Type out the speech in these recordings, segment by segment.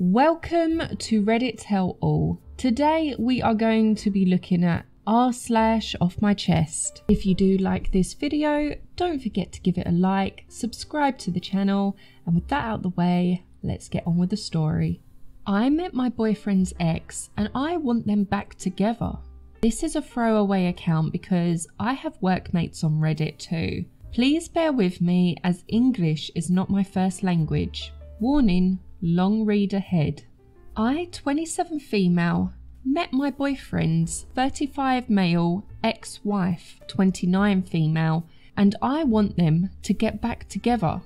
Welcome to Reddit Tell All. Today we are going to be looking at r/offmychest. If you do like this video, don't forget to give it a like, subscribe to the channel, and with that out the way, let's get on with the story. I met my boyfriend's ex and I want them back together. This is a throwaway account because I have workmates on Reddit too. Please bear with me as English is not my first language. Warning, long read ahead. I, 27 female, met my boyfriend's 35 male ex-wife, 29 female, and I want them to get back together.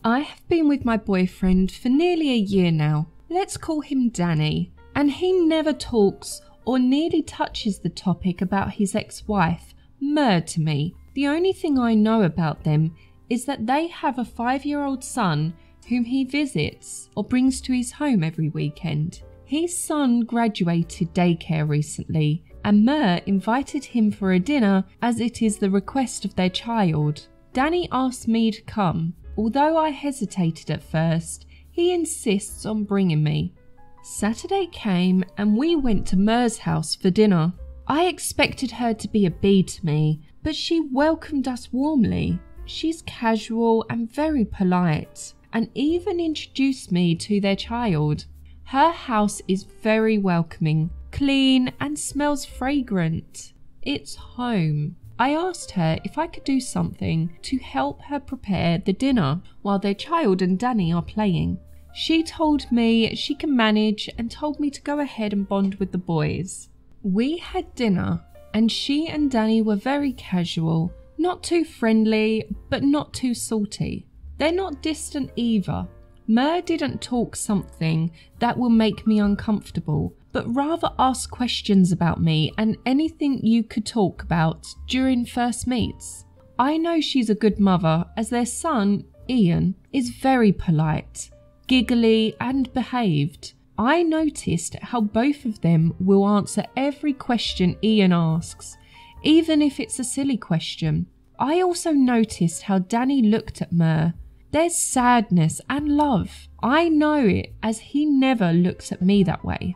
I have been with my boyfriend for nearly a year now. Let's call him Danny, and he never talks or nearly touches the topic about his ex-wife, Mer, to me. The only thing I know about them is that they have a 5-year-old son whom he visits or brings to his home every weekend. His son graduated daycare recently, and Mer invited him for a dinner as it is the request of their child. Danny asked me to come. Although I hesitated at first, he insists on bringing me. Saturday came and we went to Mer's house for dinner. I expected her to be a bee to me, but she welcomed us warmly. She's casual and very polite, and even introduced me to their child. Her house is very welcoming, clean, and smells fragrant. It's home. I asked her if I could do something to help her prepare the dinner while their child and Danny are playing. She told me she can manage and told me to go ahead and bond with the boys. We had dinner and she and Danny were very casual, not too friendly, but not too salty. They're not distant either. Mer didn't talk something that will make me uncomfortable, but rather ask questions about me and anything you could talk about during first meets. I know she's a good mother as their son, Ian, is very polite, giggly and behaved. I noticed how both of them will answer every question Ian asks, even if it's a silly question. I also noticed how Danny looked at Mer. There's sadness and love. I know it as he never looks at me that way.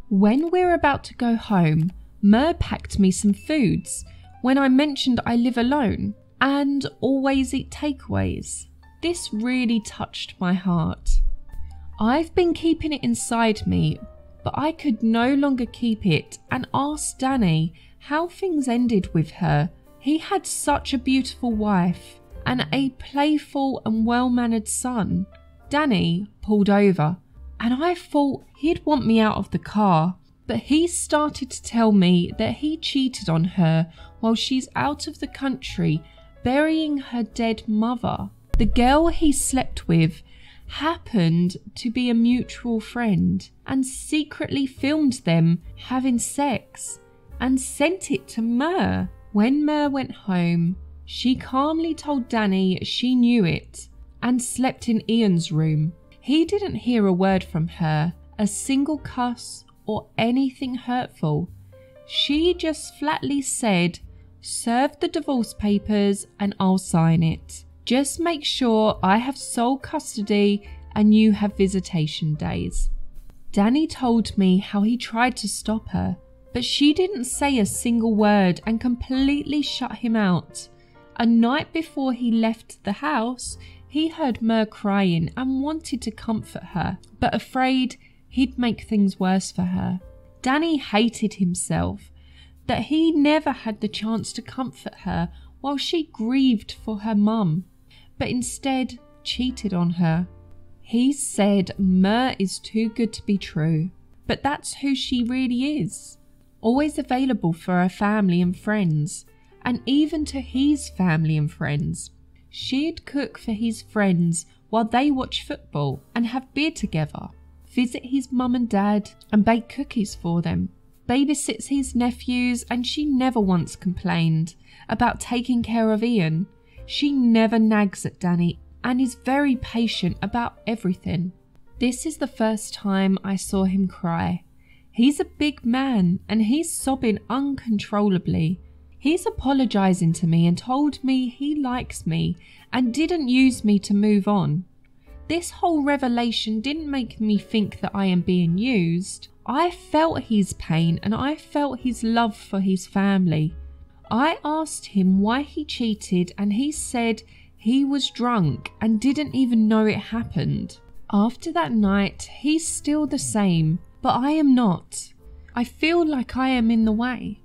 When we're about to go home, Mer packed me some foods when I mentioned I live alone and always eat takeaways. This really touched my heart. I've been keeping it inside me, but I could no longer keep it and asked Danny how things ended with her. He had such a beautiful wife and a playful and well-mannered son. Danny pulled over and I thought he'd want me out of the car, but he started to tell me that he cheated on her while she's out of the country burying her dead mother. The girl he slept with happened to be a mutual friend and secretly filmed them having sex and sent it to Mer. When Mer went home, she calmly told Danny she knew it and slept in Ian's room. He didn't hear a word from her, a single cuss or anything hurtful. She just flatly said, "Serve the divorce papers and I'll sign it. Just make sure I have sole custody and you have visitation days." Danny told me how he tried to stop her, but she didn't say a single word and completely shut him out. A night before he left the house, he heard Mer crying and wanted to comfort her, but afraid he'd make things worse for her. Danny hated himself that he never had the chance to comfort her while she grieved for her mum, but instead cheated on her. He said Mer is too good to be true, but that's who she really is. Always available for her family and friends, and even to his family and friends. She'd cook for his friends while they watch football and have beer together, visit his mum and dad and bake cookies for them, babysits his nephews, and she never once complained about taking care of Ian. She never nags at Danny and is very patient about everything. This is the first time I saw him cry. He's a big man and he's sobbing uncontrollably. He's apologising to me and told me he likes me and didn't use me to move on. this whole revelation didn't make me think that I am being used. I felt his pain and I felt his love for his family. I asked him why he cheated and he said he was drunk and didn't even know it happened. After that night, he's still the same, but I am not. I feel like I am in the way.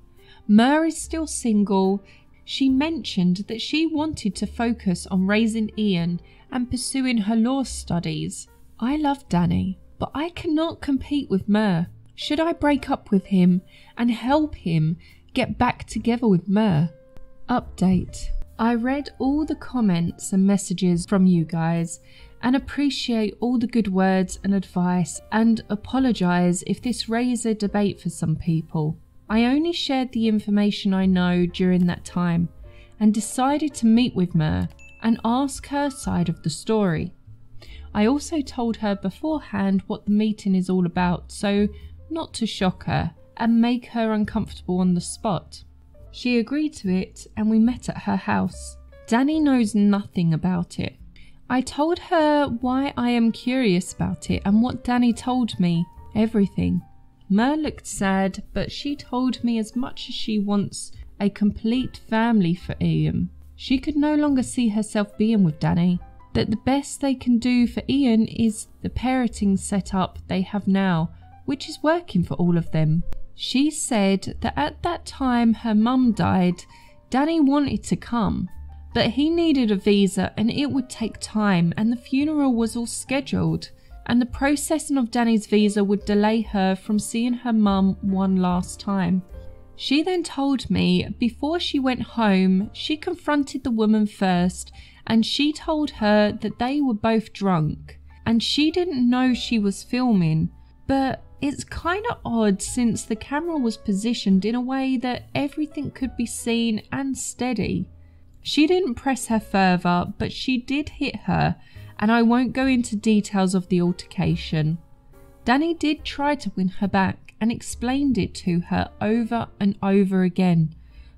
Mer is still single. She mentioned that she wanted to focus on raising Ian and pursuing her law studies. I love Danny, but I cannot compete with Mer. Should I break up with him and help him get back together with Mer? Update. I read all the comments and messages from you guys and appreciate all the good words and advice and apologise if this raised a debate for some people. I only shared the information I know during that time and decided to meet with Mer and ask her side of the story. I also told her beforehand what the meeting is all about, so not to shock her and make her uncomfortable on the spot. She agreed to it and we met at her house. Danny knows nothing about it. I told her why I am curious about it and what Danny told me, everything. Mer looked sad, but she told me as much as she wants a complete family for Ian. She could no longer see herself being with Danny, that the best they can do for Ian is the parenting setup they have now, which is working for all of them. She said that at that time her mum died, Danny wanted to come, but he needed a visa and it would take time and the funeral was all scheduled and the processing of Danny's visa would delay her from seeing her mum one last time. She then told me before she went home she confronted the woman first and she told her that they were both drunk and she didn't know she was filming, but it's kind of odd since the camera was positioned in a way that everything could be seen and steady. She didn't press her further, but she did hit her, and I won't go into details of the altercation. Danny did try to win her back and explained it to her over and over again,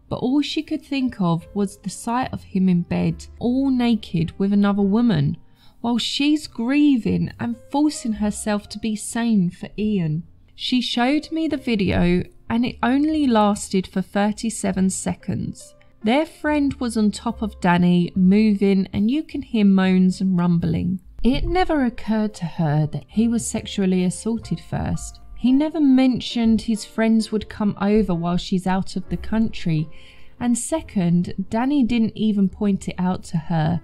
but all she could think of was the sight of him in bed, all naked with another woman, while she's grieving and forcing herself to be sane for Ian. She showed me the video and it only lasted for 37 seconds. Their friend was on top of Danny, moving, and you can hear moans and rumbling. It never occurred to her that he was sexually assaulted first. He never mentioned his friends would come over while she's out of the country. And second, Danny didn't even point it out to her.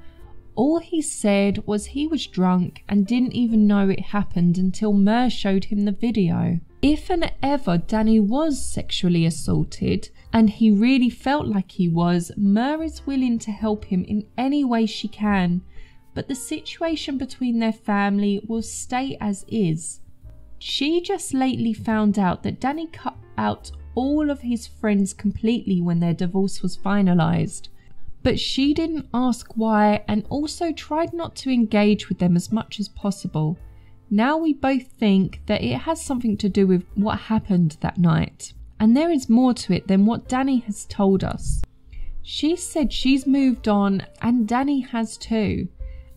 All he said was he was drunk and didn't even know it happened until Mer showed him the video. If and ever Danny was sexually assaulted, and he really felt like he was, Mer is willing to help him in any way she can, but the situation between their family will stay as is. She just lately found out that Danny cut out all of his friends completely when their divorce was finalised. But she didn't ask why and also tried not to engage with them as much as possible. Now we both think that it has something to do with what happened that night. And there is more to it than what Danny has told us. She said she's moved on and Danny has too.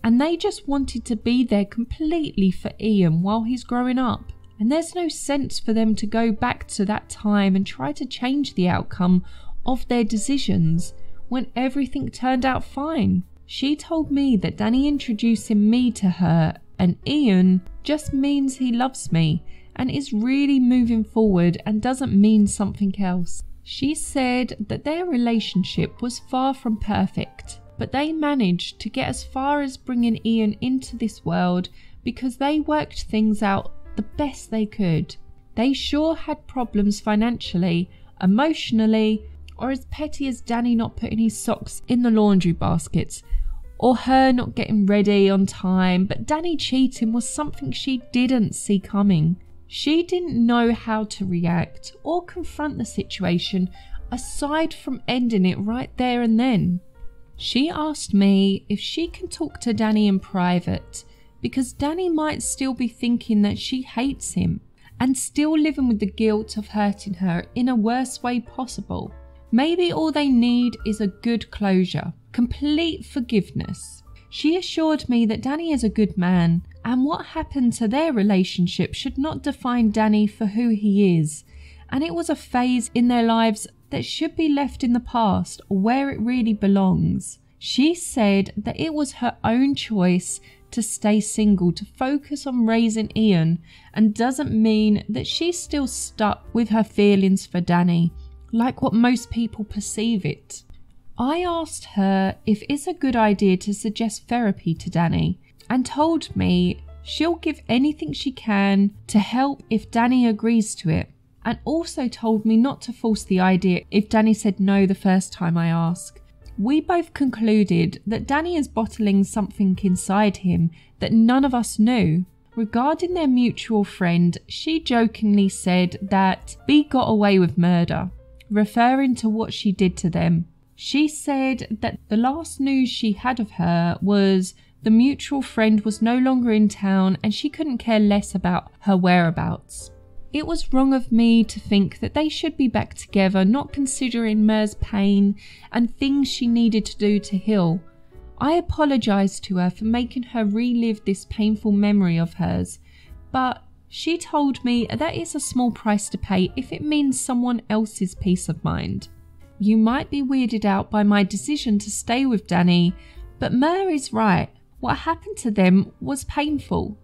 And they just wanted to be there completely for Ian while he's growing up. And there's no sense for them to go back to that time and try to change the outcome of their decisions when everything turned out fine. She told me that Danny introducing me to her and Ian just means he loves me and is really moving forward and doesn't mean something else. She said that their relationship was far from perfect, but they managed to get as far as bringing Ian into this world because they worked things out the best they could. They sure had problems financially, emotionally, or as petty as Danny not putting his socks in the laundry baskets, or her not getting ready on time, but Danny cheating was something she didn't see coming. She didn't know how to react or confront the situation aside from ending it right there and then. She asked me if she can talk to Danny in private because Danny might still be thinking that she hates him and still living with the guilt of hurting her in a worse way possible. Maybe all they need is a good closure, complete forgiveness. She assured me that Danny is a good man, and what happened to their relationship should not define Danny for who he is, and it was a phase in their lives that should be left in the past or where it really belongs. She said that it was her own choice to stay single, to focus on raising Ian, and doesn't mean that she's still stuck with her feelings for Danny, like what most people perceive it. I asked her if it's a good idea to suggest therapy to Danny, and told me she'll give anything she can to help if Danny agrees to it, and also told me not to force the idea if Danny said no the first time I asked. We both concluded that Danny is bottling something inside him that none of us knew. Regarding their mutual friend, she jokingly said that B got away with murder, referring to what she did to them. She said that the last news she had of her was the mutual friend was no longer in town and she couldn't care less about her whereabouts. It was wrong of me to think that they should be back together, not considering Mer's pain and things she needed to do to heal. I apologised to her for making her relive this painful memory of hers, but she told me that it's a small price to pay if it means someone else's peace of mind. You might be weirded out by my decision to stay with Danny, but Mer is right. What happened to them was painful.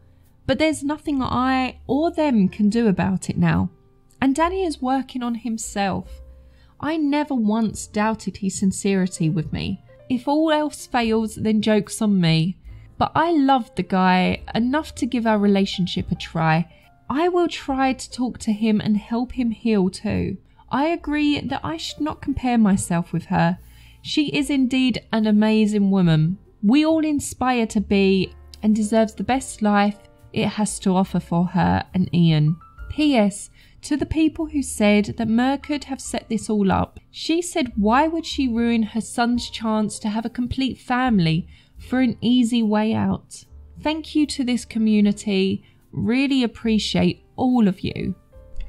But there's nothing I or them can do about it now. And Danny is working on himself. I never once doubted his sincerity with me. If all else fails, then joke's on me. But I loved the guy enough to give our relationship a try. I will try to talk to him and help him heal too. I agree that I should not compare myself with her. She is indeed an amazing woman. We all inspire to be, and deserves the best life it has to offer for her and Ian. P.S. To the people who said that Mer could have set this all up, she said why would she ruin her son's chance to have a complete family for an easy way out? Thank you to this community. Really appreciate all of you.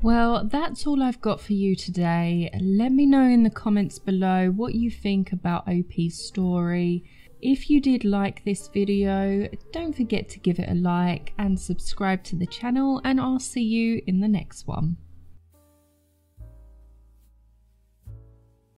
Well, that's all I've got for you today. Let me know in the comments below what you think about OP's story. If you did like this video, don't forget to give it a like and subscribe to the channel, and I'll see you in the next one.